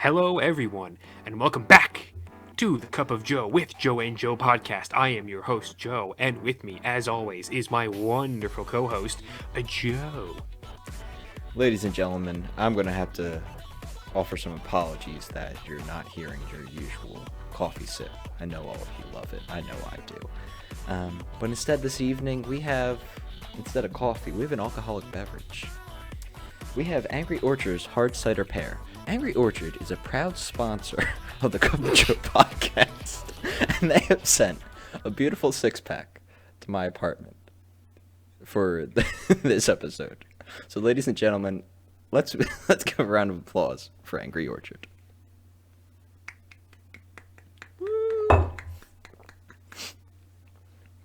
Hello, everyone, and welcome back to the Cup of Joe with Joe and Joe podcast. I am your host, Joe, and with me, as always, is my wonderful co-host, Joe. Ladies and gentlemen, I'm going to have to offer some apologies that you're not hearing your usual coffee sip. I know all of you love it. I know I do. But instead this evening, instead of coffee, we have an alcoholic beverage. We have Angry Orchard's Hard Cider Pear. Angry Orchard is a proud sponsor of the Cup of Joe podcast, and they have sent a beautiful six-pack to my apartment for this episode. So, ladies and gentlemen, let's give a round of applause for Angry Orchard. Woo.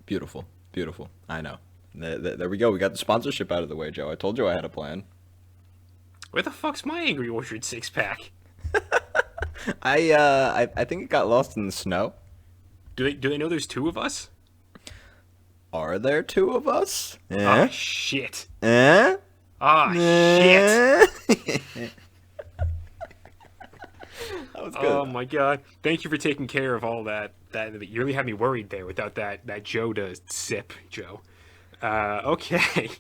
Beautiful, beautiful. I know. There we go. We got the sponsorship out of the way, Joe. I told you I had a plan. Where the fuck's my Angry Orchard six-pack? I think it got lost in the snow. Do they know there's two of us? Are there two of us? Ah, shit. Eh? Ah, shit. That was good. Oh my god. Thank you for taking care of all that. You really had me worried there without that Joe to sip, Joe. Okay.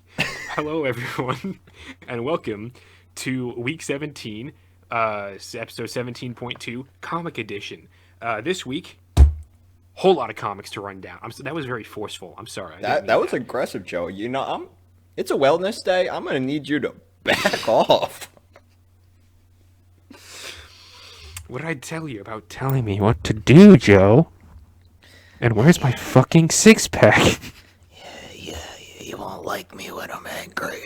Hello, everyone, and welcome to week 17, episode 17.2, comic edition. This week, whole lot of comics to run down. That was very forceful. I'm sorry. That was aggressive, Joe. You know, it's a wellness day. I'm gonna need you to back off. What did I tell you about telling me what to do, Joe? And where's my fucking six-pack? Yeah, you won't like me when I'm angry.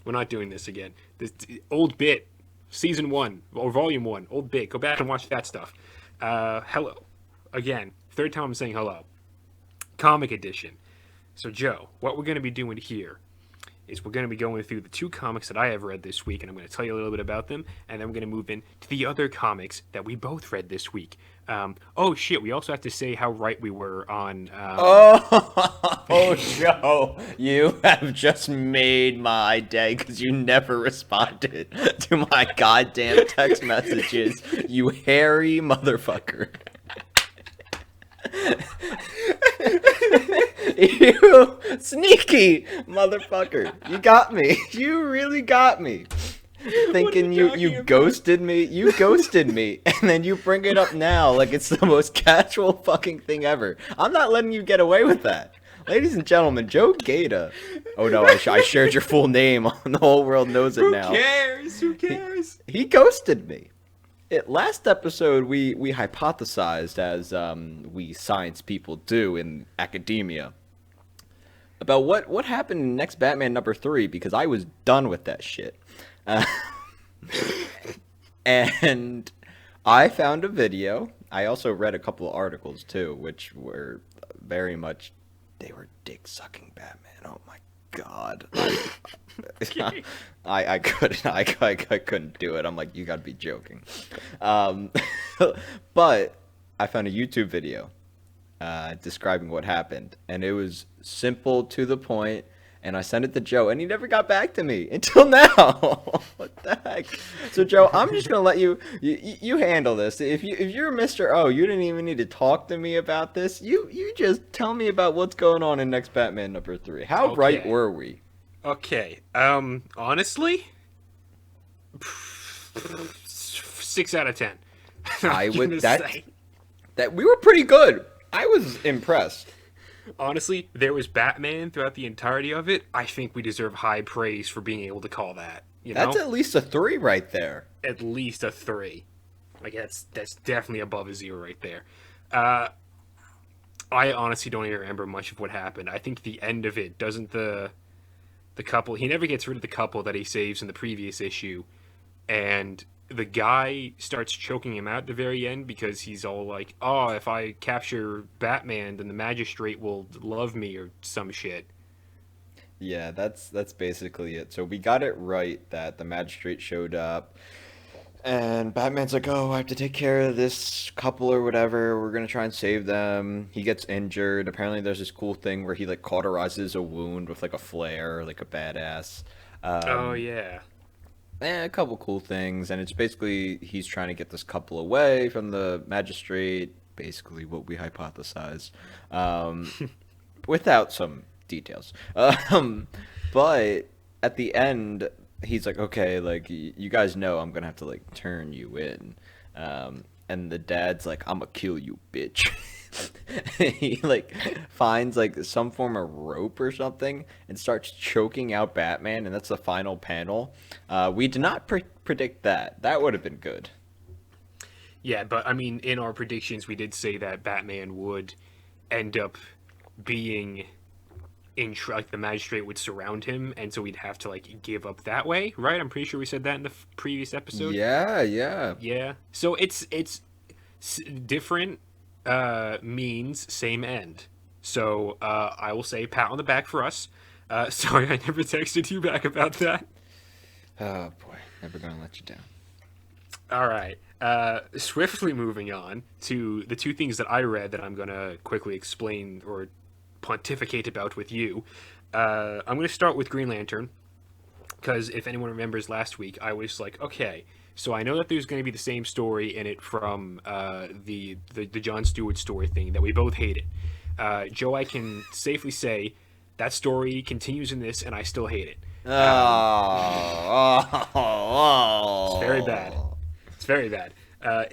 We're not doing this again. This old bit, season 1 or volume 1, old bit. Go back and watch that stuff. Hello, again. Third time I'm saying hello. Comic edition. So Joe, what we're going to be doing here is we're going to be going through the two comics that I have read this week, and I'm going to tell you a little bit about them, and then we're going to move in to the other comics that we both read this week. Oh shit, we also have to say how right we were on... Oh, Joe, you have just made my day because you never responded to my goddamn text messages, you hairy motherfucker. You sneaky motherfucker. You got me. You really got me. Thinking you ghosted me. You ghosted me. And then you bring it up now like it's the most casual fucking thing ever. I'm not letting you get away with that. Ladies and gentlemen, Joe Gaeta. Oh no, I shared your full name. The whole world knows it now. Who cares? He ghosted me. Last episode, we hypothesized, as we science people do in academia, about what happened in next Batman number 3, because I was done with that shit. And I found a video. I also read a couple of articles, too, which were very much, they were dick-sucking Batman. Oh, my God. I couldn't do it. I'm like, you gotta be joking. But I found a YouTube video describing what happened, and it was simple, to the point, and I sent it to Joe, and he never got back to me until now. What the heck? So Joe, I'm just gonna let you handle this. If you're Mr. O, you didn't even need to talk to me about this. You just tell me about what's going on in next Batman number 3. How right were we? Okay, honestly, 6 out of 10. I would that we were pretty good. I was impressed. Honestly, there was Batman throughout the entirety of it. I think we deserve high praise for being able to call that. You know? That's at least a 3 right there. At least a 3. Like that's definitely above a 0 right there. I honestly don't even remember much of what happened. I think the end of it doesn't the couple, he never gets rid of the couple that he saves in the previous issue, and the guy starts choking him out at the very end because he's all like, oh, if I capture Batman, then the magistrate will love me or some shit. Yeah, that's basically it. So we got it right that the magistrate showed up, and Batman's like, oh, I have to take care of this couple or whatever. We're going to try and save them. He gets injured. Apparently there's this cool thing where he, like, cauterizes a wound with, like, a flare, like a badass. Oh, yeah. a couple cool things, and it's basically he's trying to get this couple away from the magistrate. Basically, what we hypothesize, um, without some details. But at the end, he's like, "Okay, like you guys know, I'm gonna have to like turn you in." And the dad's like, "I'm gonna kill you, bitch." He like finds like some form of rope or something and starts choking out Batman, and that's the final panel. We did not predict that. That would have been good. Yeah, but I mean, in our predictions, we did say that Batman would end up being like the magistrate would surround him, and so he'd have to like give up that way, right? I'm pretty sure we said that in the previous episode. Yeah, yeah. Yeah. So it's different means same end. So I will say pat on the back for us. Sorry, I never texted you back about that. Oh boy, never gonna let you down. All right. Swiftly moving on to the two things that I read that I'm going to quickly explain or pontificate about with you. I'm going to start with Green Lantern, because if anyone remembers last week, I was like, okay, so I know that there's going to be the same story in it from the Jon Stewart story thing that we both hated. Joe, I can safely say that story continues in this, and I still hate it. It's very bad. It's very bad.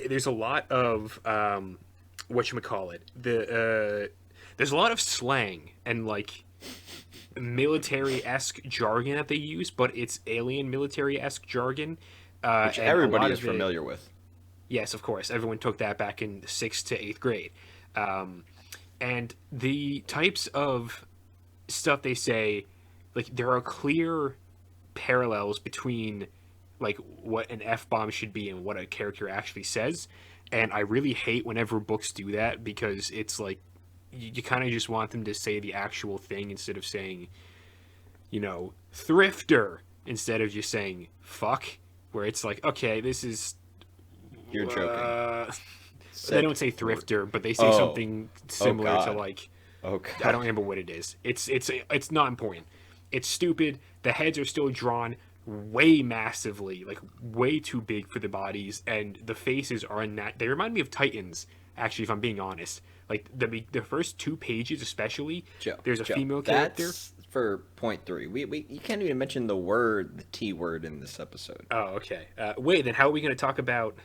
There's a lot of whatchamacallit. There's a lot of slang and like military-esque jargon that they use, but it's alien military-esque jargon. Which everybody is familiar with. Yes, of course. Everyone took that back in 6th to 8th grade. And the types of stuff they say, like, there are clear parallels between like what an F-bomb should be and what a character actually says. And I really hate whenever books do that, because it's like you kind of just want them to say the actual thing instead of saying, you know, thrifter, instead of just saying fuck, where it's like, okay, this is... You're joking. They don't say thrifter, but they say something similar to like... Oh, God. I don't remember what it is. It's not important. It's stupid. The heads are still drawn way massively, like way too big for the bodies, and the faces are they remind me of Titans, actually, if I'm being honest. Like the first 2 pages especially, Joe, there's a female character. That's for point 3. We you can't even mention the T word in this episode. Oh, okay. Wait, then how are we going to talk about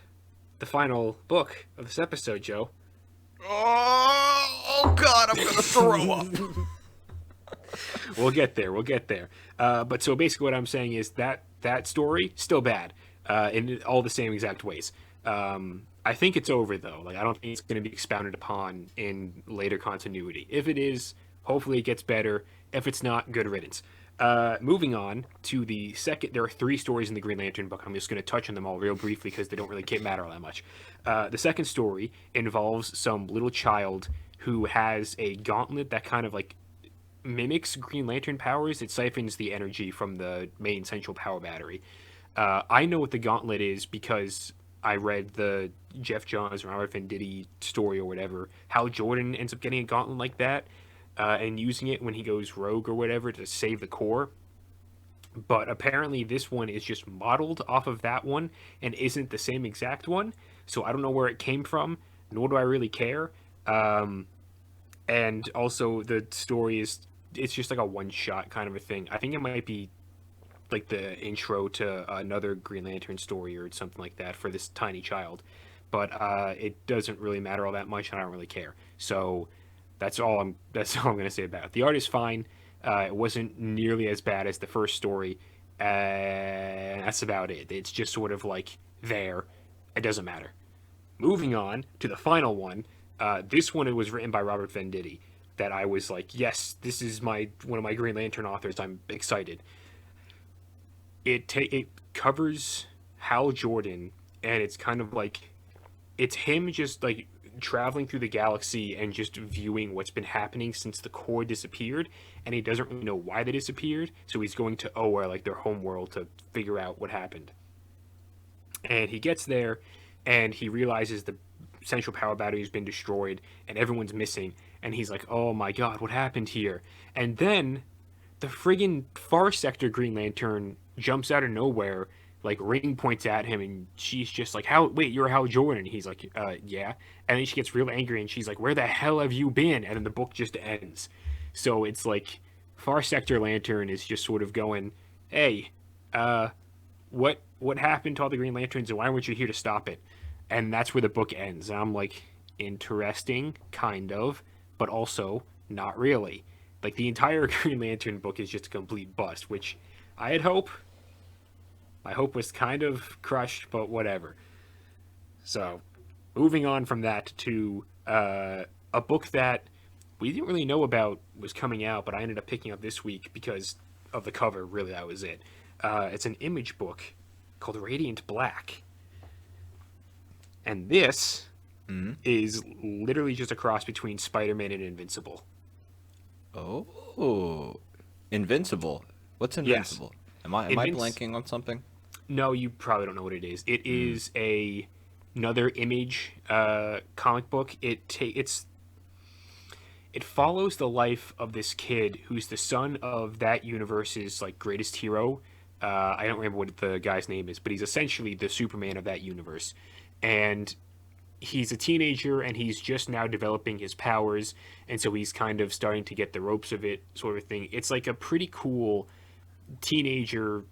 the final book of this episode, Joe? Oh God, I'm gonna throw up. We'll get there. But so basically what I'm saying is that story, still bad, in all the same exact ways. I think it's over, though. Like, I don't think it's going to be expounded upon in later continuity. If it is, hopefully it gets better. If it's not, good riddance. Moving on to the second, there are 3 stories in the Green Lantern book. I'm just going to touch on them all real briefly because they don't really matter all that much. The second story involves some little child who has a gauntlet that kind of like mimics Green Lantern powers. It siphons the energy from the main central power battery. I know what the gauntlet is because I read the Jeff Johns or Robert Venditti story or whatever. Hal Jordan ends up getting a gauntlet like that and using it when he goes rogue or whatever to save the core. But apparently this one is just modeled off of that one and isn't the same exact one. So I don't know where it came from, nor do I really care. And also the story it's just like a one-shot kind of a thing. I think it might be like the intro to another Green Lantern story or something like that for this tiny child. But it doesn't really matter all that much, and I don't really care. So that's all I'm going to say about it. The art is fine. It wasn't nearly as bad as the first story. And that's about it. It's just sort of like there. It doesn't matter. Moving on to the final one. This one, it was written by Robert Venditti. That I was like, yes, this is one of my Green Lantern authors. I'm excited. It covers Hal Jordan, and it's kind of like it's him just like traveling through the galaxy and just viewing what's been happening since the core disappeared, and he doesn't really know why they disappeared. So he's going to Oa, like their home world, to figure out what happened. And he gets there, and he realizes the central power battery has been destroyed, and everyone's missing. And he's like, oh my God, what happened here? And then the friggin' Far Sector Green Lantern jumps out of nowhere, like Ring points at him and she's just like, "How? Wait, you're Hal Jordan?" He's like, yeah." And then she gets real angry and she's like, "Where the hell have you been?" And then the book just ends. So it's like Far Sector Lantern is just sort of going, "Hey, what happened to all the Green Lanterns and why weren't you here to stop it?" And that's where the book ends. And I'm like, interesting, kind of, but also not really. Like the entire Green Lantern book is just a complete bust, which I had hope. My hope was kind of crushed, but whatever. So, moving on from that to a book that we didn't really know about was coming out, but I ended up picking up this week because of the cover. Really, that was it. It's an Image book called Radiant Black, and this is literally just a cross between Spider-Man and Invincible. Oh, Invincible. What's Yes, Invincible? Am I blanking on something? No, you probably don't know what it is. It is another Image comic book. It follows the life of this kid who's the son of that universe's like greatest hero. I don't remember what the guy's name is, but he's essentially the Superman of that universe. And he's a teenager and he's just now developing his powers, and so he's kind of starting to get the ropes of it, sort of thing. It's like a pretty cool teenager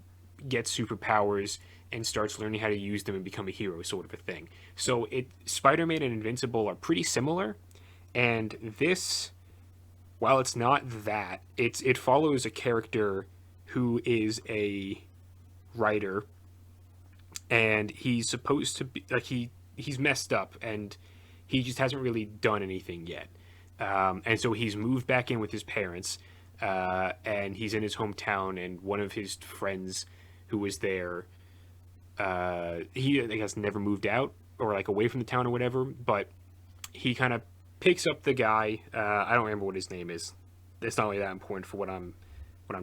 gets superpowers and starts learning how to use them and become a hero, sort of a thing. So Spider-Man and Invincible are pretty similar, and this, while it's not that, it follows a character who is a writer, and he's supposed to be like he's messed up and he just hasn't really done anything yet. And so he's moved back in with his parents, and he's in his hometown, and one of his friends who was there, he I guess never moved out or like away from the town or whatever, but he kind of picks up the guy. I don't remember what his name is. It's not really that important for what I'm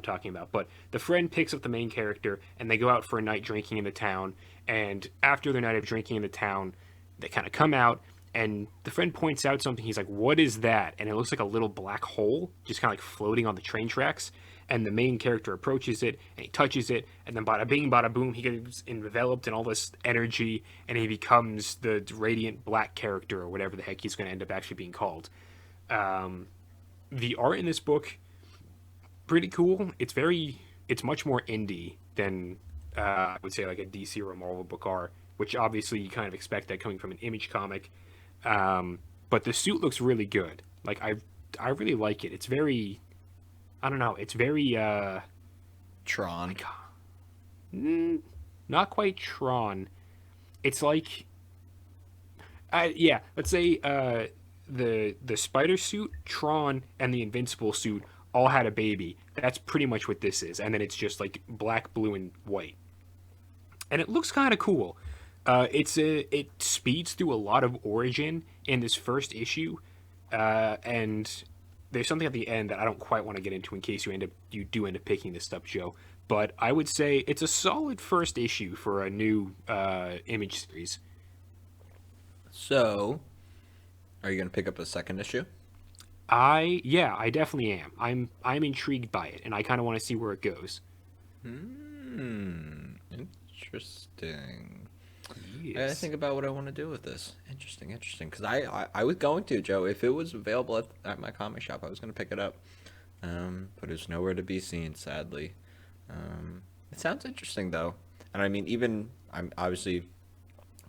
talking about. But the friend picks up the main character, and they go out for a night drinking in the town. And after their night of drinking in the town, they kind of come out, and the friend points out something. He's like, "What is that?" And it looks like a little black hole, just kind of like floating on the train tracks. And the main character approaches it, and he touches it, and then bada bing, bada boom, he gets enveloped in all this energy, and he becomes the Radiant Black character, or whatever the heck he's going to end up actually being called. The art in this book, pretty cool. It's much more indie than I would say like a DC or a Marvel book are, which obviously you kind of expect that coming from an Image comic. But the suit looks really good. Like I really like it. It's very, I don't know. It's very Tron. not quite Tron. It's like, yeah, let's say the Spider suit, Tron, and the Invincible suit all had a baby. That's pretty much what this is, and then it's just like black, blue, and white, and it looks kind of cool. It speeds through a lot of origin in this first issue, and there's something at the end that I don't quite want to get into in case you do end up picking this up, Joe. But I would say it's a solid first issue for a new Image series. So, are you going to pick up a second issue? I definitely am. I'm intrigued by it, and I kind of want to see where it goes. Interesting. Yes. I gotta think about what I want to do with this. Interesting. Because I was going to, Joe. If it was available at my comic shop, I was going to pick it up. But it's nowhere to be seen, sadly. It sounds interesting, though. And I mean, I'm obviously,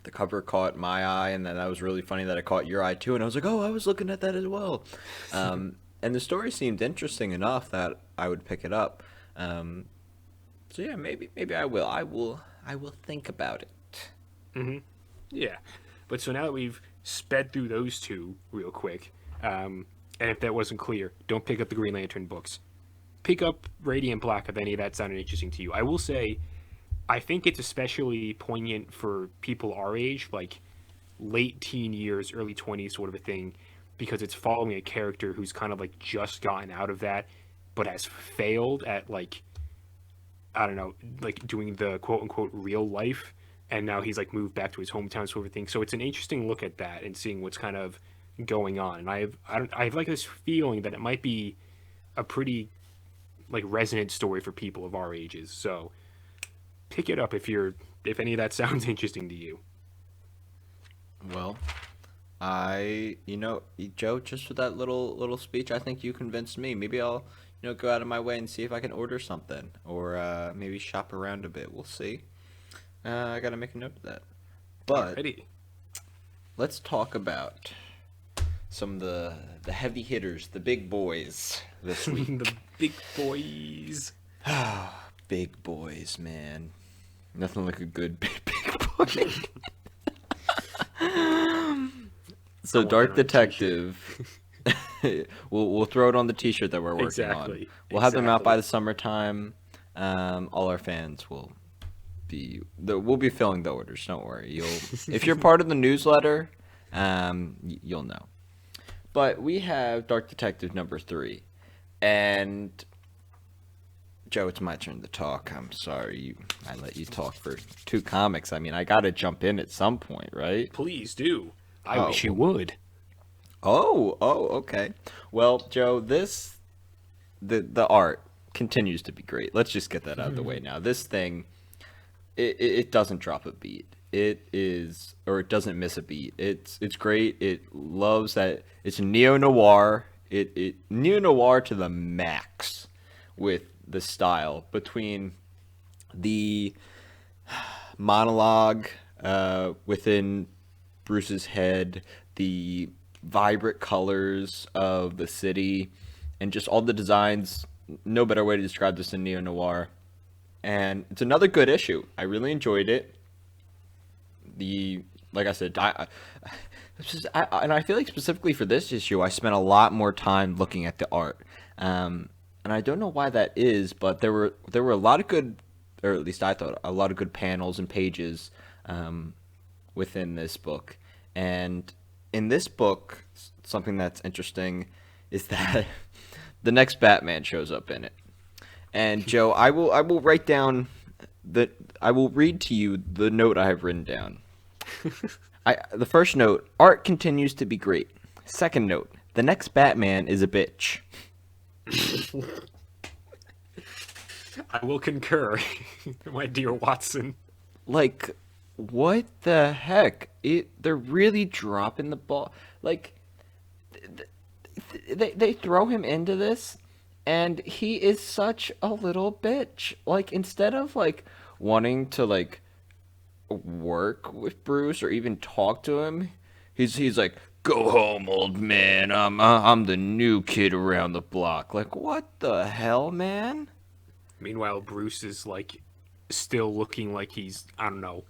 the cover caught my eye, and then that was really funny that it caught your eye, too. And I was like, oh, I was looking at that as well. And the story seemed interesting enough that I would pick it up. So yeah, maybe I will. I will think about it. Mm-hmm. Yeah. But so now that we've sped through those two real quick, and if that wasn't clear, don't pick up the Green Lantern books. Pick up Radiant Black if any of that sounded interesting to you. I will say, I think it's especially poignant for people our age, like late teen years, early 20s sort of a thing, because it's following a character who's kind of like just gotten out of that, but has failed at like, I don't know, like doing the quote unquote real life. And now he's like moved back to his hometown sort of thing. So it's an interesting look at that and seeing what's kind of going on. And I have like this feeling that it might be a pretty like resonant story for people of our ages. So pick it up if you're if any of that sounds interesting to you. Well, Joe, just with that little speech, I think you convinced me. Maybe I'll, go out of my way and see if I can order something, or maybe shop around a bit. We'll see. I gotta make a note of that. But Alrighty. let's talk about some of the heavy hitters, the big boys this week. The big boys. Big boys, man. Nothing like a good big boy. So, Dark Detective. we'll throw it on the T-shirt that we're working on. We'll have them out by the summertime. All our fans will we'll be filling the orders. Don't worry. If you're part of the newsletter, you'll know. But we have Dark Detective number 3, and Joe, it's my turn to talk. I'm sorry I let you talk for 2 comics. I mean, I gotta jump in at some point, right? Please do. I wish you would. Oh, okay. Well, Joe, the art continues to be great. Let's just get that out of the way now. This thing, it doesn't drop a beat. It doesn't miss a beat. It's great. It loves that it's neo-noir. It neo-noir to the max with the style between the monologue within Bruce's head, the vibrant colors of the city, and just all the designs. No better way to describe this than neo-noir. And it's another good issue. I really enjoyed it. Like I said, and I feel like specifically for this issue, I spent a lot more time looking at the art. And I don't know why that is, but there were a lot of good, or at least I thought, a lot of good panels and pages within this book. And in this book, something that's interesting is that the next Batman shows up in it. And Joe, I will write down I will read to you the note I have written down. The first note: art continues to be great. Second note: the next Batman is a bitch. I will concur, my dear Watson. Like, what the heck? They're really dropping the ball. Like, they throw him into this, and he is such a little bitch. Like, instead of like wanting to like work with Bruce or even talk to him, he's like, "Go home, old man. I'm the new kid around the block." Like, what the hell, man? Meanwhile, Bruce is like still looking like he's, I don't know,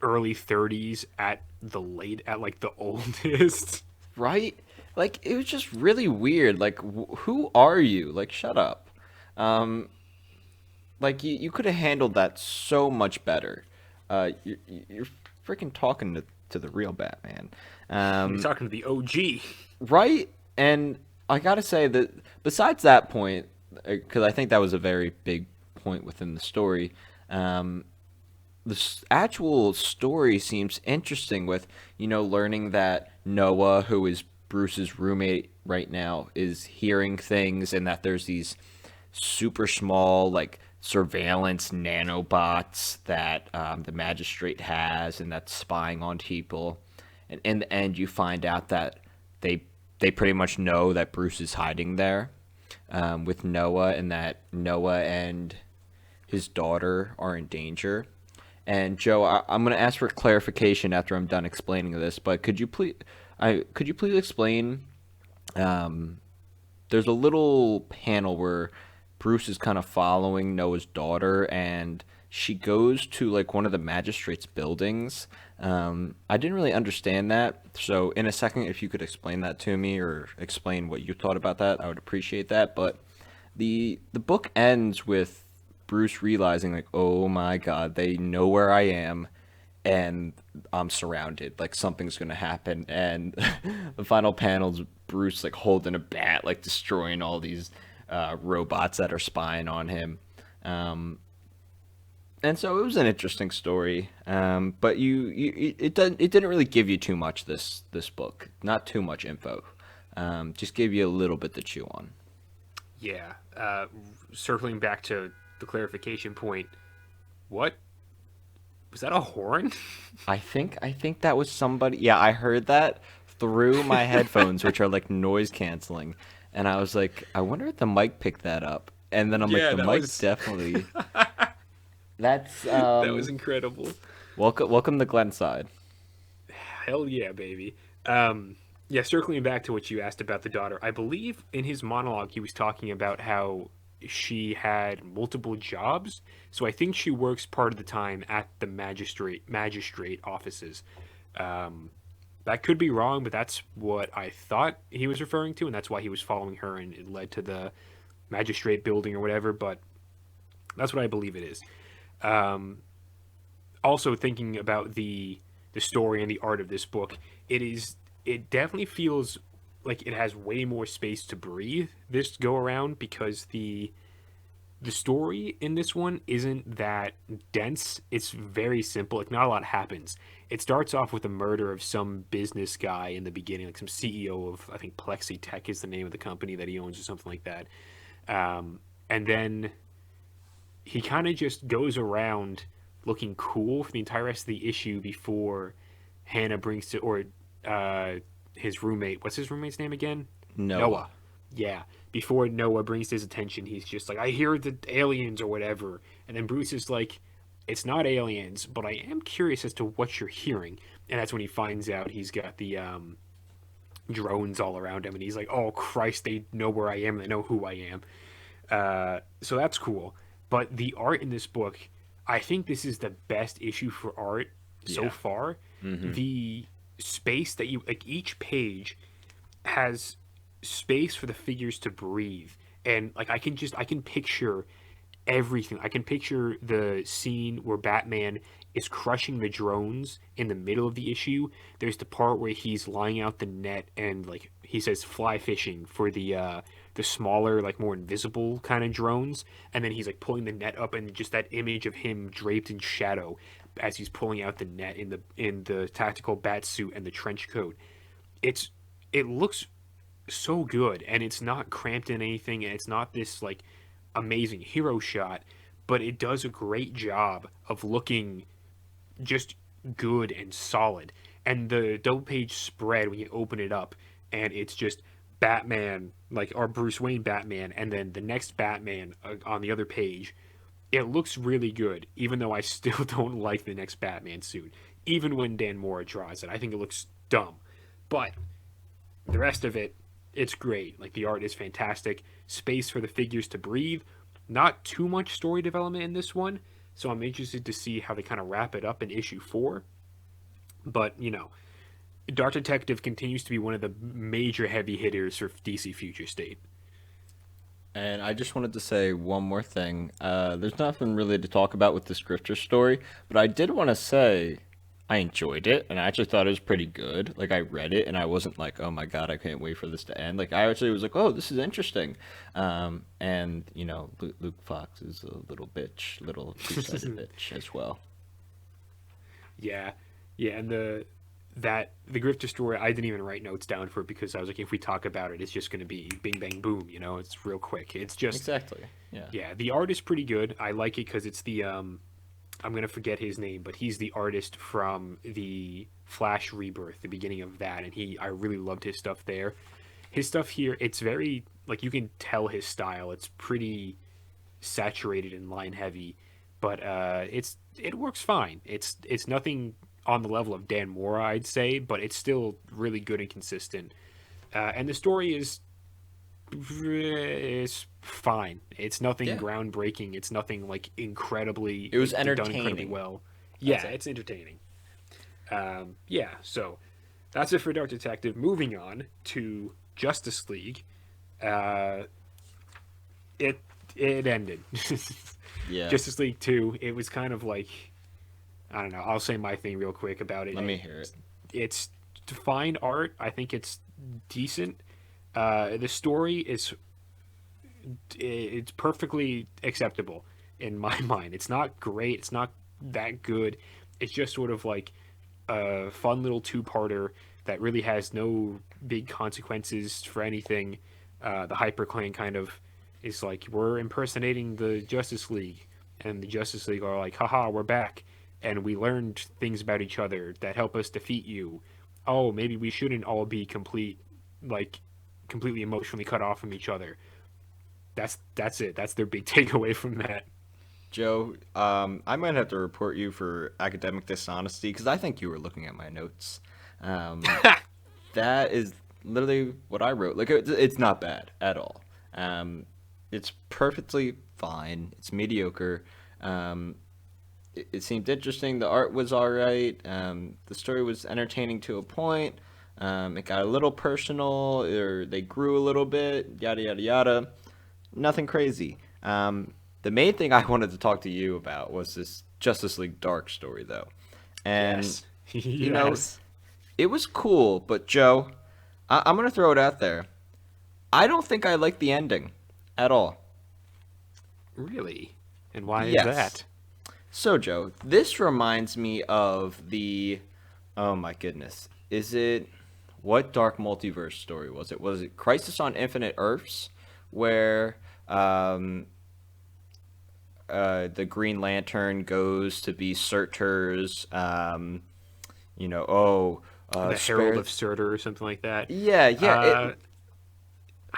early 30s at like the oldest. Right? Like, it was just really weird. Like, who are you? Like, shut up. Like, you could have handled that so much better. You're freaking talking to the real Batman. He's talking to the OG. Right? And I gotta say that besides that point, because I think that was a very big point within the story, actual story seems interesting with, learning that Noah, who is Bruce's roommate right now, is hearing things, and that there's these super small, like, surveillance nanobots that the magistrate has, and that's spying on people. And in the end, you find out that they pretty much know that Bruce is hiding there with Noah, and that Noah and his daughter are in danger. And Joe, I'm going to ask for clarification after I'm done explaining this, but could you please explain? There's a little panel where Bruce is kind of following Noah's daughter, and she goes to like one of the magistrate's buildings. I didn't really understand that, so in a second, if you could explain that to me or explain what you thought about that, I would appreciate that. But the book ends with Bruce realizing, like, oh my God, they know where I am, and I'm surrounded. Like, something's gonna happen. And the final panel's Bruce like holding a bat, like destroying all these robots that are spying on him. And so it was an interesting story. But it didn't really give you too much, this book. Not too much info. Just gave you a little bit to chew on. Yeah. Circling back to the clarification point, what? Was that a horn? I think that was somebody. Yeah, I heard that through my headphones, which are like noise canceling, and I was like, I wonder if the mic picked that up. And then I'm like, Yeah, the that mic was definitely. That's that was incredible. welcome to Glenside. Hell yeah, baby. Um, yeah, circling back to what you asked about the daughter, I believe in his monologue he was talking about how she had multiple jobs. So I think she works part of the time at the magistrate offices. Um, that could be wrong, but that's what I thought he was referring to, and that's why he was following her, and it led to the magistrate building or whatever. But that's what I believe it is. Um, Also thinking about the story and the art of this book, it definitely feels like it has way more space to breathe this go around because the story in this one isn't that dense. It's very simple. Like not a lot happens. It starts off with the murder of some business guy in the beginning, like some CEO of I think Plexi Tech is the name of the company that he owns or something like that. And then he kind of just goes around looking cool for the entire rest of the issue before Hannah brings to or uh, his roommate. What's his roommate's name again? Noah. Noah. Yeah. Before Noah brings to his attention, he's just like, I hear the aliens or whatever. And then Bruce is like, it's not aliens, but I am curious as to what you're hearing. And that's when he finds out he's got the drones all around him. And he's like, oh, Christ, they know where I am. They know who I am. So that's cool. But the art in this book, I think this is the best issue for art so Yeah. far. Mm-hmm. The space that you like, each page has space for the figures to breathe, and like I can picture everything. I can picture the scene where Batman is crushing the drones in the middle of the issue. There's the part where he's lying out the net and like he says fly fishing for the smaller, like more invisible kind of drones, and then he's like pulling the net up and just that image of him draped in shadow as he's pulling out the net in the tactical bat suit and the trench coat. It's it looks so good and it's not cramped in anything and it's not this like amazing hero shot, but it does a great job of looking just good and solid. And the double page spread when you open it up, and it's just Batman, like our Bruce Wayne Batman, and then the next Batman on the other page. It looks really good, even though I still don't like the next Batman suit. Even when Dan Mora draws it, I think it looks dumb. But the rest of it, it's great. Like the art is fantastic. Space for the figures to breathe. Not too much story development in this one, so I'm interested to see how they kind of wrap it up in issue 4. But, you know, Dark Detective continues to be one of the major heavy hitters for DC Future State. And I just wanted to say one more thing. There's nothing really to talk about with the scripture story, but I did want to say I enjoyed it, and I actually thought it was pretty good. Like, I read it, and I wasn't like, oh my god, I can't wait for this to end. Like, I actually was like, oh, this is interesting. And, you know, Luke Fox is a little bitch, little two-sided bitch as well. Yeah, yeah, and the Grifter story, I didn't even write notes down for it because I was like, if we talk about it, it's just going to be bing bang boom. You know, it's real quick. It's just Exactly. Yeah. yeah, the art is pretty good. I like it because it's the I'm gonna forget his name, but he's the artist from the Flash Rebirth, the beginning of that, and I really loved his stuff there. His stuff here, it's very like you can tell his style. It's pretty saturated and line heavy, but it works fine. It's nothing on the level of Dan Mora, I'd say, but it's still really good and consistent. And the story is fine. It's nothing Yeah. groundbreaking. It's nothing like incredibly It was like, done incredibly entertaining. well. That's Yeah, it. it's entertaining. Yeah, so that's it for Dark Detective. Moving on to Justice League. Uh, it it ended. Yeah. Justice League 2, it was kind of like I don't know. I'll say my thing real quick about it. Let me hear it. It's fine art. I think it's decent. The story is it's perfectly acceptable in my mind. It's not great. It's not that good. It's just sort of like a fun little two-parter that really has no big consequences for anything. The HyperClan kind of is like we're impersonating the Justice League, and the Justice League are like, haha, we're back. and we learned things about each other that help us defeat you. Oh, maybe we shouldn't all be completely emotionally cut off from each other. That's it. That's their big takeaway from that. Joe, I might have to report you for academic dishonesty because I think you were looking at my notes. Um, that is literally what I wrote. Like, it's not bad at all. It's perfectly fine. It's mediocre. It seemed interesting. The art was all right. The story was entertaining to a point. It got a little personal, or they grew a little bit. Yada yada yada. Nothing crazy. The main thing I wanted to talk to you about was this Justice League Dark story, though. And, Yes. you know, Yes. it was cool, but Joe, I'm going to throw it out there. I don't think I like the ending at all. Really? And why is Yes. that? So, Joe, this reminds me of the. Oh my goodness. Is it. What Dark Multiverse story was it? Was it Crisis on Infinite Earths? Where. The Green Lantern goes to be Surtur's, The spare. Herald of Surtur or something like that. Yeah, yeah. Uh,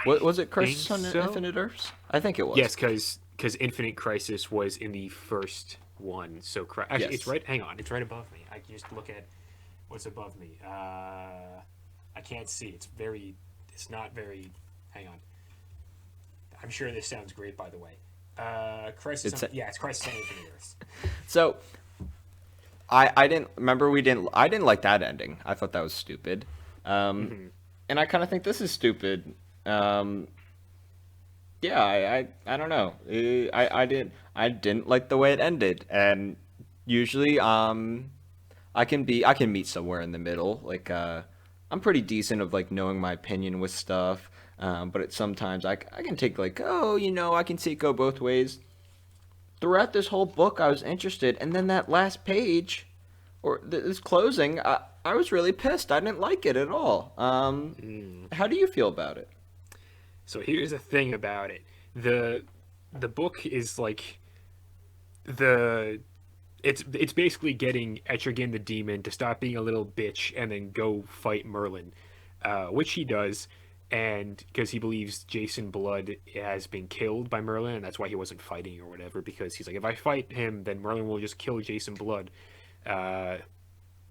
What I was it? think Crisis on so. Infinite Earths? I think it was. Yes, because Infinite Crisis was in the first one. So actually, Yes. it's right. Hang on, it's right above me. I can just look at what's above me. I can't see. It's very. It's not very. Hang on. I'm sure this sounds great, by the way. Crisis. It's Yeah, it's Crisis on Infinite Earths. So I didn't remember I didn't like that ending. I thought that was stupid. And I kind of think this is stupid. Yeah, I don't know. I didn't like the way it ended, and usually I can meet somewhere in the middle. Like I'm pretty decent of like knowing my opinion with stuff. Sometimes I can take like, oh, I can see it go both ways. Throughout this whole book, I was interested, and then that last page, or this closing, I was really pissed. I didn't like it at all. How do you feel about it? So here's the thing about it. The book is like the it's basically getting Etrigan the demon to stop being a little bitch and then go fight Merlin, which he does, and because he believes Jason Blood has been killed by Merlin, and that's why he wasn't fighting or whatever. Because he's like, if I fight him, then Merlin will just kill Jason Blood.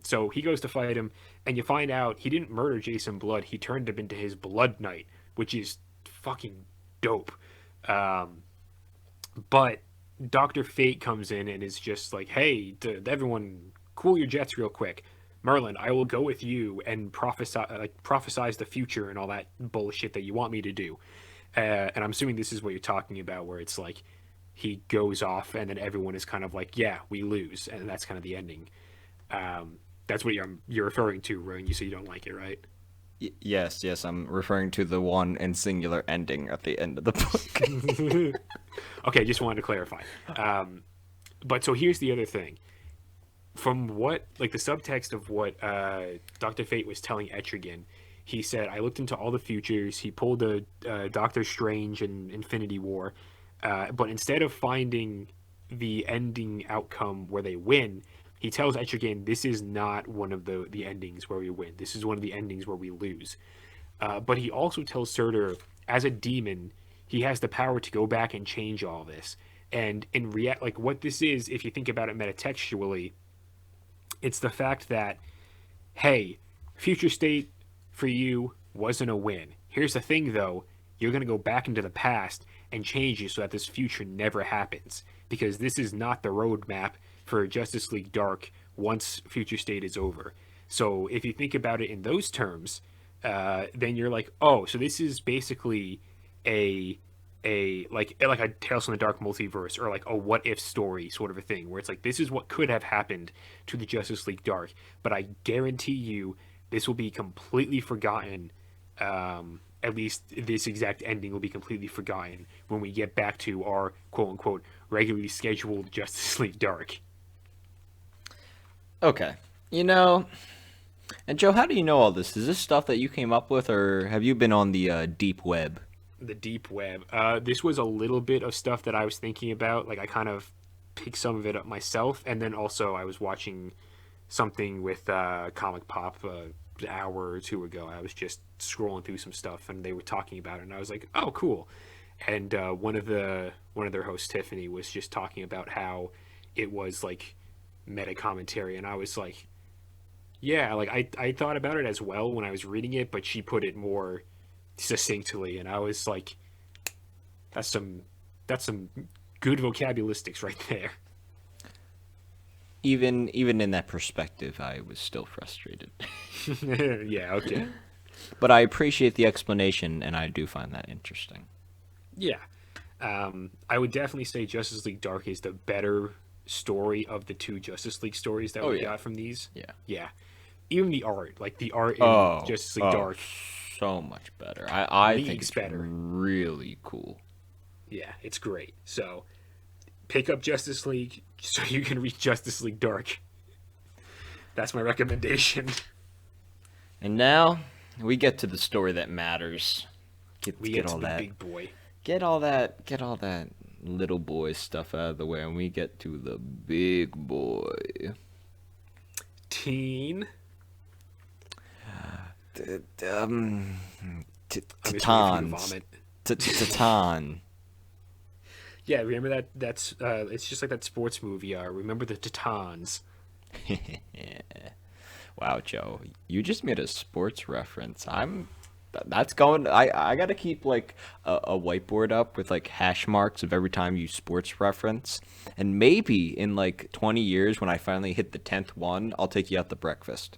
So he goes to fight him, and you find out he didn't murder Jason Blood. He turned him into his Blood Knight, which is fucking dope. But Dr. Fate comes in and is just like, hey, everyone, cool your jets real quick. Merlin, I will go with you and prophesize the future and all that bullshit that you want me to do. And I'm assuming this is what you're talking about, where it's like he goes off and then everyone is kind of like, yeah, we lose, and that's kind of the ending. That's what you're referring to when you say you don't like it, right? Yes, yes, I'm referring to the one and singular ending at the end of the book. Okay, just wanted to clarify. But so here's the other thing. From what, like the subtext of what Dr. Fate was telling Etrigan, he said, I looked into all the futures. He pulled a Doctor Strange and Infinity War. But instead of finding the ending outcome where they win, he tells Etrigan, this is not one of the endings where we win. This is one of the endings where we lose. But he also tells Surtur, as a demon, he has the power to go back and change all this. And like what this is, if you think about it metatextually, it's the fact that, hey, future state for you wasn't a win. Here's the thing, though. You're going to go back into the past and change it so that this future never happens. Because this is not the roadmap for Justice League Dark once future state is over. So if you think about it in those terms, then you're like, oh, so this is basically a Tales from the Dark multiverse, or like a what if story sort of a thing, where it's like, this is what could have happened to the Justice League Dark, but I guarantee you this will be completely forgotten. At least this exact ending will be completely forgotten when we get back to our quote unquote regularly scheduled Justice League Dark. Okay. And Joe, how do you know all this? Is this stuff that you came up with, or have you been on the deep web? The deep web. This was a little bit of stuff that I was thinking about. Like I kind of pick some of it up myself, and then also I was watching something with Comic Pop an hour or two ago. I was just scrolling through some stuff, and they were talking about it, and I was like, "Oh, cool." And one of their hosts, Tiffany, was just talking about how it was like meta commentary, and I was like, "Yeah," like I thought about it as well when I was reading it, but she put it more succinctly, and I was like, "That's some good vocabularistics right there." Even in that perspective, I was still frustrated. Yeah. Okay. But I appreciate the explanation, and I do find that interesting. Yeah. I would definitely say Justice League Dark is the better story of the two Justice League stories that we got from these. Yeah. Yeah. Even the art, like the art in Justice League Dark, so much better. I think leagues it's better. really cool. Yeah, it's great. So pick up Justice League so you can read Justice League Dark. That's my recommendation. And now we get to the story that matters. We get to the big boy. Get all that little boy stuff out of the way, and we get to the big boy. Teen. Titan. Yeah, remember that? That's it's just like that sports movie. Remember the Titans? Wow, Joe, you just made a sports reference. That's going. I gotta keep like a whiteboard up with like hash marks of every time you sports reference, and maybe in like 20 years when I finally hit the 10th one, I'll take you out to breakfast.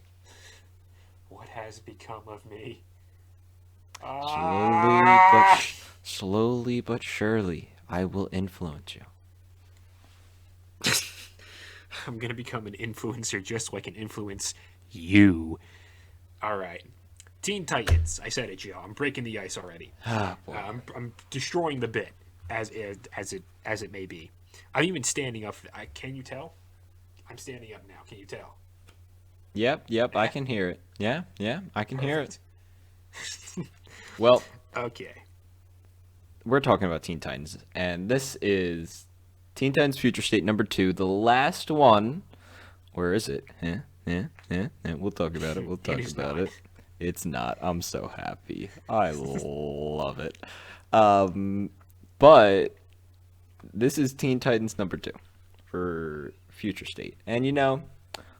What has become of me? Slowly but surely, I will influence you. I'm gonna become an influencer just so I can influence you. All right, Teen Titans. I said it, Joe. I'm breaking the ice already. I'm destroying the bit as it may be. I'm even standing up. Can you tell? I'm standing up now. Can you tell? Yep. I can hear it. Yeah, I can hear it. Well, okay. We're talking about Teen Titans, and this is Teen Titans Future State number 2, the last one. Where is it? Yeah. We'll talk about it. It's not. I'm so happy. I love it. But this is Teen Titans number 2 for Future State. And a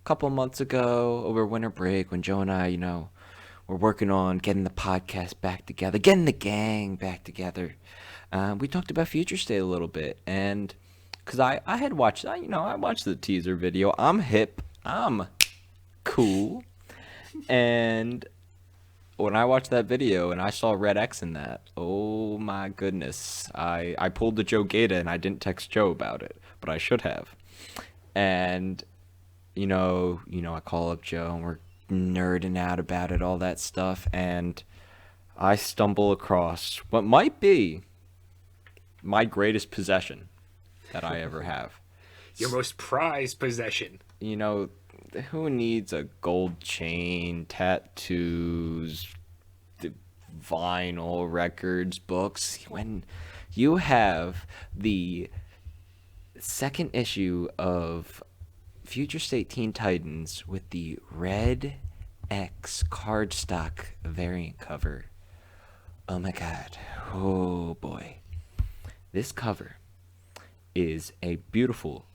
couple months ago over winter break when Joe and I, we're working on getting the podcast back together, getting the gang back together. We talked about Future State a little bit, and because I had watched, I watched the teaser video. I'm hip, I'm cool, and when I watched that video and I saw Red X in that, oh my goodness, I pulled the Joe Gata and I didn't text Joe about it, but I should have. And I call up Joe and we're nerding out about it, all that stuff, and I stumble across what might be my greatest possession that I ever have. Your most prized possession. Who needs a gold chain, tattoos, vinyl records, books, when you have the second issue of Future State Teen Titans with the Red X cardstock variant cover? Oh my god. Oh boy. This cover is a beautiful,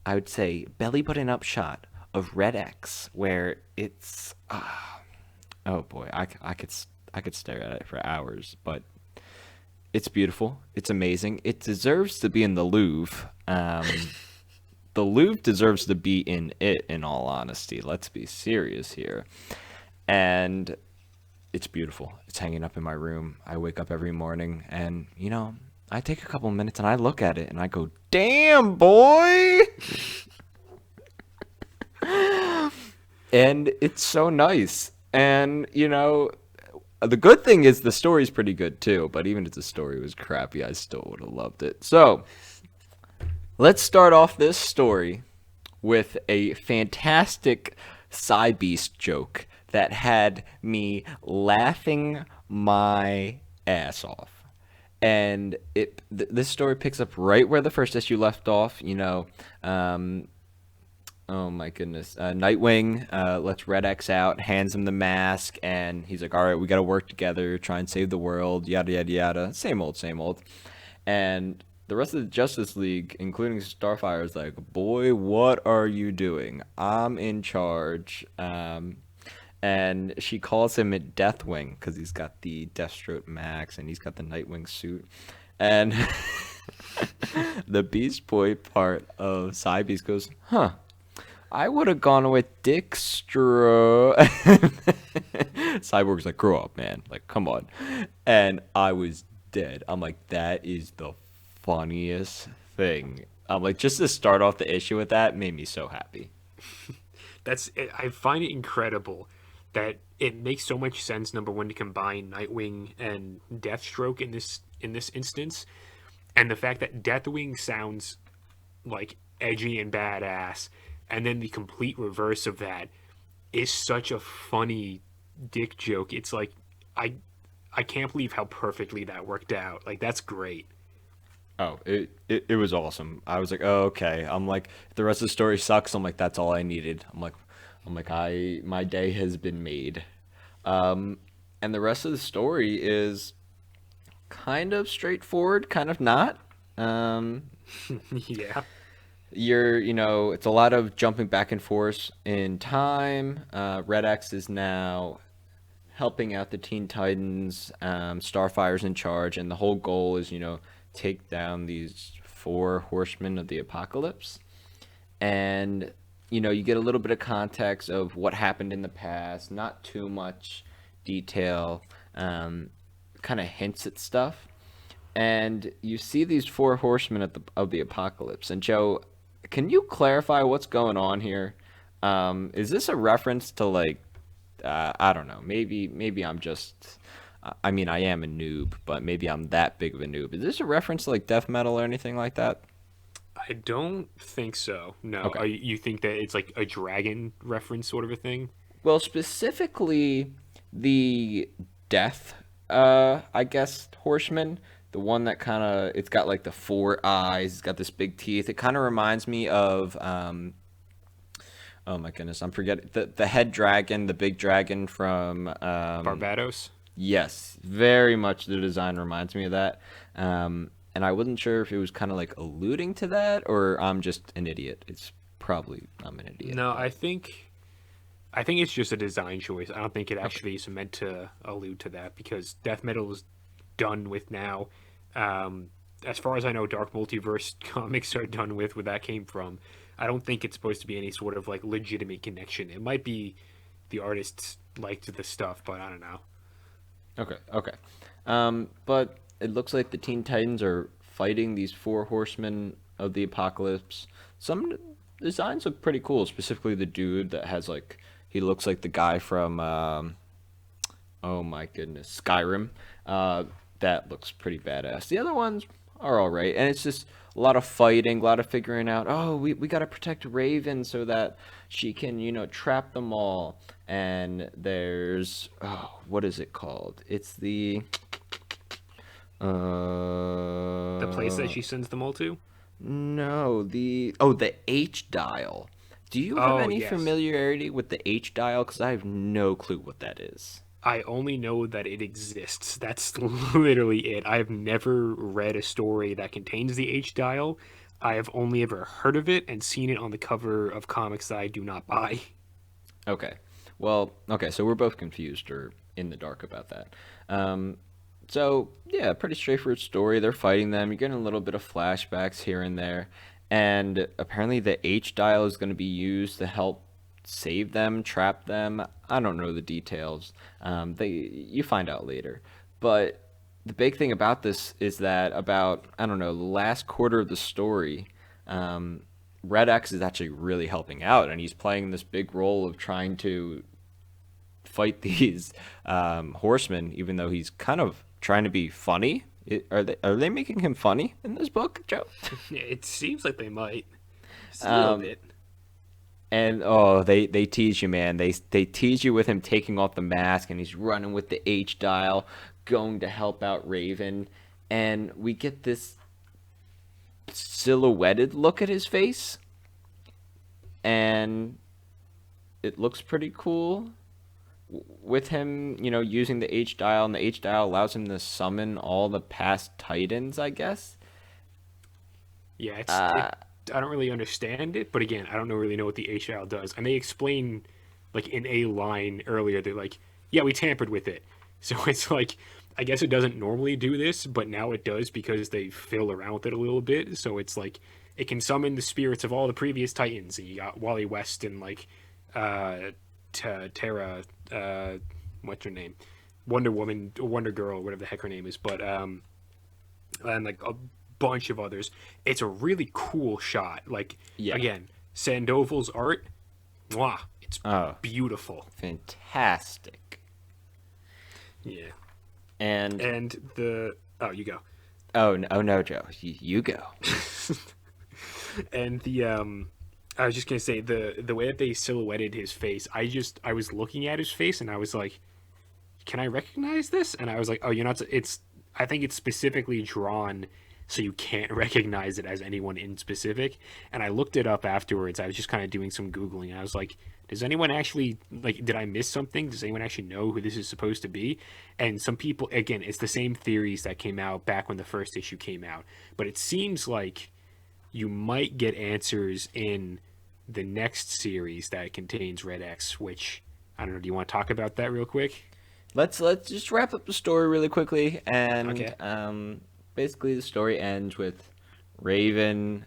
I would say, belly button up shot of Red X, where it's oh boy, I could stare at it for hours, but it's beautiful, it's amazing, it deserves to be in the Louvre. The Louvre deserves to be in it, in all honesty. Let's be serious here. And it's beautiful. It's hanging up in my room. I wake up every morning and I take a couple minutes and I look at it and I go, damn boy. And it's so nice. And the good thing is the story's pretty good too, but even if the story was crappy, I still would have loved it. So let's start off this story with a fantastic side beast joke that had me laughing my ass off. And this story picks up right where the first issue left off. Um, oh my goodness, Nightwing lets Red X out, hands him the mask, and he's like, "All right, we got to work together, try and save the world." Yada yada yada. Same old, same old. And the rest of the Justice League, including Starfire, is like, "Boy, what are you doing? I'm in charge." And she calls him Deathwing because he's got the Deathstroke Max and he's got the Nightwing suit. And the Beast Boy part of Cybeast goes, "Huh, I would have gone with Dijkstra." Cyborg's like, "Grow up, man. Like, come on." And I was dead. I'm like, that is the funniest thing. I'm like, just to start off the issue with that made me so happy. I find it incredible that it makes so much sense. Number one, to combine Nightwing and Deathstroke in this instance, and the fact that Deathwing sounds like edgy and badass, and then the complete reverse of that is such a funny dick joke. It's like I I can't believe how perfectly that worked out. Like that's great. Oh, it was awesome. I was like, oh, okay. I'm like, if the rest of the story sucks, I'm like, that's all I needed. I'm like, my day has been made. Um, and the rest of the story is kind of straightforward, kind of not. Um, Yeah. it's a lot of jumping back and forth in time. Red X is now helping out the Teen Titans. Starfire's in charge, and the whole goal is, take down these four horsemen of the apocalypse. And, you get a little bit of context of what happened in the past, not too much detail, kind of hints at stuff. And you see these four horsemen of the apocalypse. And Joe, can you clarify what's going on here? Is this a reference to like I don't know. Maybe I'm just. I mean, I am a noob, but maybe I'm that big of a noob. Is this a reference to like death metal or anything like that? I don't think so. No. Okay. You think that it's like a dragon reference sort of a thing? Well, specifically the death, I guess horseman, the one that kind of it's got like the four eyes, it's got this big teeth. It kind of reminds me of oh my goodness, I'm forgetting the head dragon, the big dragon from Barbados? yes, very much the design reminds me of that. And I wasn't sure if it was kind of like alluding to that or I'm just an idiot. It's probably I'm an idiot. No, I think it's just a design choice. I don't think it Okay. actually is meant to allude to that because death metal is done with now. Um, as far as I know, Dark Multiverse comics are done with where that came from. I don't think it's supposed to be any sort of like legitimate connection. It might be the artists liked the stuff, but I don't know. Okay. Okay. But it looks like the Teen Titans are fighting these four horsemen of the apocalypse. Some designs look pretty cool, specifically the dude that has like he looks like the guy from oh my goodness, Skyrim. That looks pretty badass. The other ones are all right, and it's just a lot of fighting, a lot of figuring out. Oh, we got to protect Raven so that she can, trap them all. And there's what is it called? It's the The place that uh she sends them all to? no the H dial. Do you have Oh, any yes. familiarity with the H dial? Because I have no clue what that is. I only know that it exists. That's literally it. I have never read a story that contains the H dial. I have only ever heard of it and seen it on the cover of comics that I do not buy. Okay. Well, okay, so we're both confused or in the dark about that. Um, so, yeah, pretty straightforward story. They're fighting them. You're getting a little bit of flashbacks here and there. And apparently the H dial is going to be used to help save them, trap them. I don't know the details. You find out later. But the big thing about this is that about, I don't know, the last quarter of the story, um, Red X is actually really helping out, and he's playing this big role of trying to fight these horsemen, even though he's kind of trying to be funny. Are they making him funny in this book, Joe? It seems like they might. Just a little Um, bit. and oh, they tease you, man. They tease you with him taking off the mask, and he's running with the H dial, going to help out Raven. and we get this silhouetted look at his face, and it looks pretty cool with him, using the H dial, and the H dial allows him to summon all the past Titans, I guess. Yeah, I don't really understand it, but again, I don't really know what the HL does. And they explain, like in a line earlier, they're like, "Yeah, we tampered with it." So it's like, I guess it doesn't normally do this, but now it does because they fill around with it a little bit. So it's like it can summon the spirits of all the previous Titans. And you got Wally West and like Tara, what's her name, Wonder Woman, Wonder Girl, whatever the heck her name is, but and like a bunch of others. It's a really cool shot. Like, Yeah. again, Sandoval's art, mwah, it's Oh, beautiful. fantastic. Yeah. And And you go. oh no, Joe, you go. And I was just gonna say the way that they silhouetted his face, I was looking at his face and I was like, can I recognize this? And I was like, oh, you're not. I think it's specifically drawn so you can't recognize it as anyone in specific. And I looked it up afterwards. I was just kind of doing some Googling. And I was like, does anyone actually, like, did I miss something? Does anyone actually know who this is supposed to be? And some people, again, it's the same theories that came out back when the first issue came out. But it seems like you might get answers in the next series that contains Red X, which, I don't know, do you want to talk about that real quick? Let's just wrap up the story really quickly, and Okay. basically the story ends with Raven,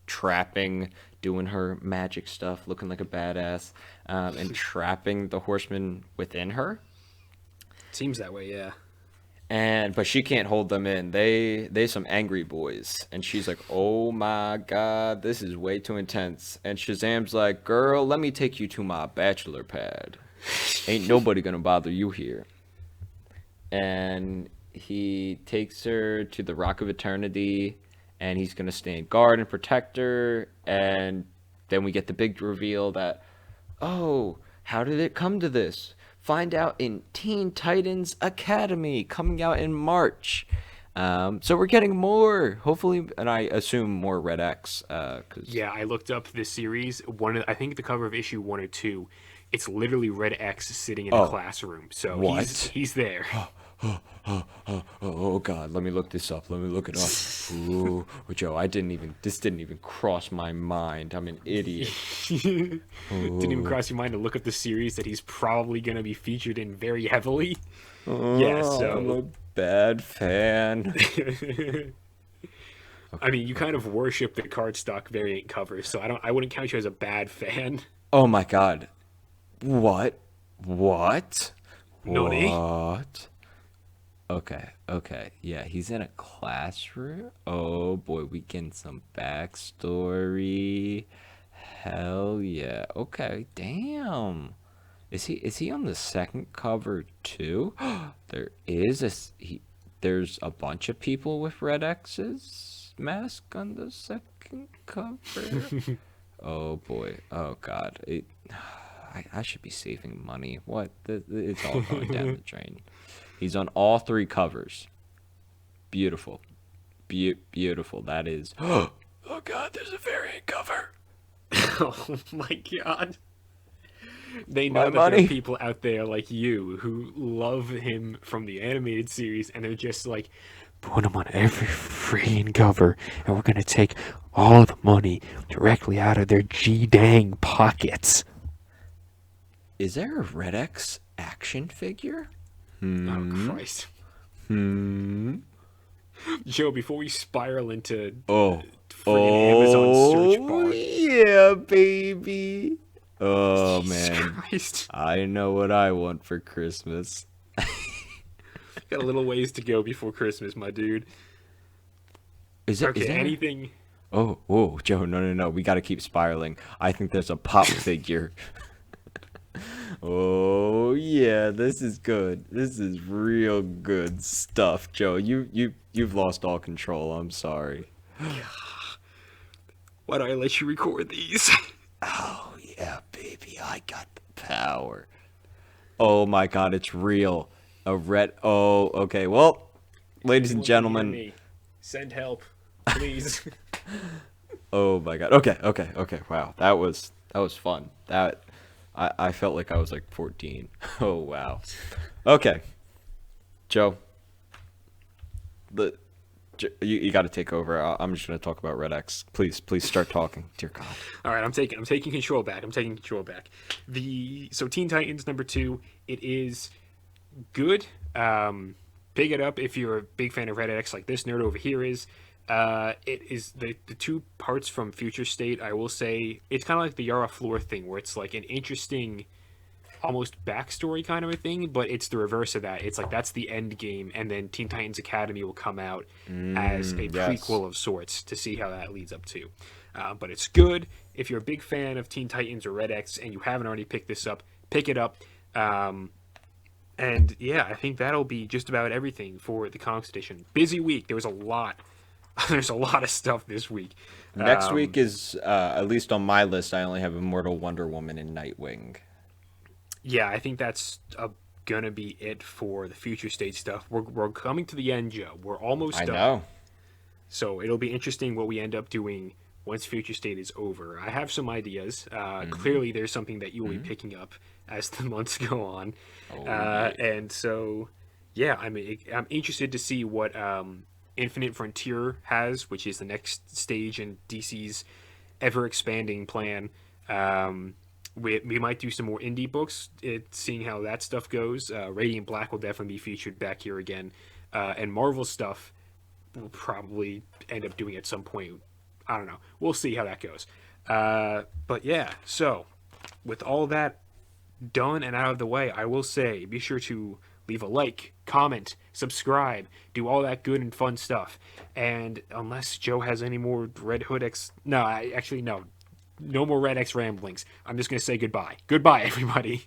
trapping, doing her magic stuff, looking like a badass, and trapping the horsemen within her. Seems that way, yeah. But she can't hold them in. They some angry boys. And she's like, "Oh my god, this is way too intense." And Shazam's like, "Girl, let me take you to my bachelor pad. Ain't nobody gonna bother you here." And he takes her to the Rock of Eternity, and he's gonna stand guard and protect her. And then we get the big reveal that, oh, how did it come to this? Find out in Teen Titans Academy, coming out in March. So we're getting more, hopefully, and I assume more Red X. Yeah, I looked up this series. I think the cover of issue 1 or 2, it's literally Red X sitting in a classroom. So What? he's there. Oh God, let me look this up. Let me look it up. Ooh, Joe, this didn't even cross my mind. I'm an idiot. Didn't even cross your mind to look up the series that he's probably going to be featured in very heavily. Yeah, I'm a so bad fan. I mean, you kind of worship the cardstock variant cover, so I wouldn't count you as a bad fan. Oh my God. What? Nani? What? Okay. Yeah, he's in a classroom. Oh boy, we getting some backstory. Hell yeah. Okay, damn. Is he on the second cover too? There's a bunch of people with Red X's mask on the second cover. Oh boy. Oh God. I should be saving money. What? It's all going down the drain. He's on all 3 covers. Beautiful. Beautiful. That is. Oh God, there's a variant cover. Oh my god. They My know that there money. are people out there like you who love him from the animated series, and they're just like, put him on every freaking cover, and we're gonna take all the money directly out of their G-dang pockets. Is there a Red X action figure? Oh, Christ. Hmm. Joe, before we spiral into Oh. friggin' Amazon search bar. Yeah, baby. Oh Jesus man. Christ. I know what I want for Christmas. Got a little ways to go before Christmas, my dude. Is Okay, there? anything... Oh, Joe, no. We got to keep spiraling. I think there's a pop figure. Oh yeah, this is good. This is real good stuff, Joe. You've lost all control. I'm sorry. Why do I let you record these? Oh yeah, baby, I got the power. Oh my God, it's real. A red. Oh, okay. Well, ladies and Anyone can hear gentlemen. me. Send help, please. Oh my God. Okay. Okay. Okay. Wow. That was fun. I felt like I was like 14. Oh wow. Okay, Joe. The you got to take over. I'm just gonna talk about Red X. Please start talking. Dear God. All right, I'm taking control back. I'm taking control back. So Teen Titans #2. It is good. Pick it up if you're a big fan of Red X, like this nerd over here is. It is the two parts from Future State. I will say it's kind of like the Yara Floor thing, where it's like an interesting, almost backstory kind of a thing, but it's the reverse of that. It's like that's the end game, and then Teen Titans Academy will come out as a Yes. prequel of sorts to see how that leads up to. But it's good. If you're a big fan of Teen Titans or Red X and you haven't already picked this up, pick it up. And yeah, I think that'll be just about everything for the comics edition. Busy week. There was a lot. There's a lot of stuff this week. Next week is at least on my list. I only have Immortal Wonder Woman and Nightwing. Yeah, I think that's gonna be it for the Future State stuff. We're coming to the end, Joe. We're almost I done. know. So it'll be interesting what we end up doing once Future State is over. I have some ideas. Clearly, there's something that you will be picking up as the months go on. Oh, yeah. And so, yeah, I'm interested to see what Infinite Frontier has, which is the next stage in DC's ever-expanding plan. We might do some more indie books, seeing how that stuff goes. Radiant Black will definitely be featured back here again. And Marvel stuff we'll probably end up doing at some point. I don't know. We'll see how that goes. But yeah, so with all that done and out of the way, I will say be sure to leave a like, comment, subscribe, do all that good and fun stuff. And unless Joe has any more Red Hood X... No, no more Red X ramblings. I'm just going to say goodbye. Goodbye, everybody.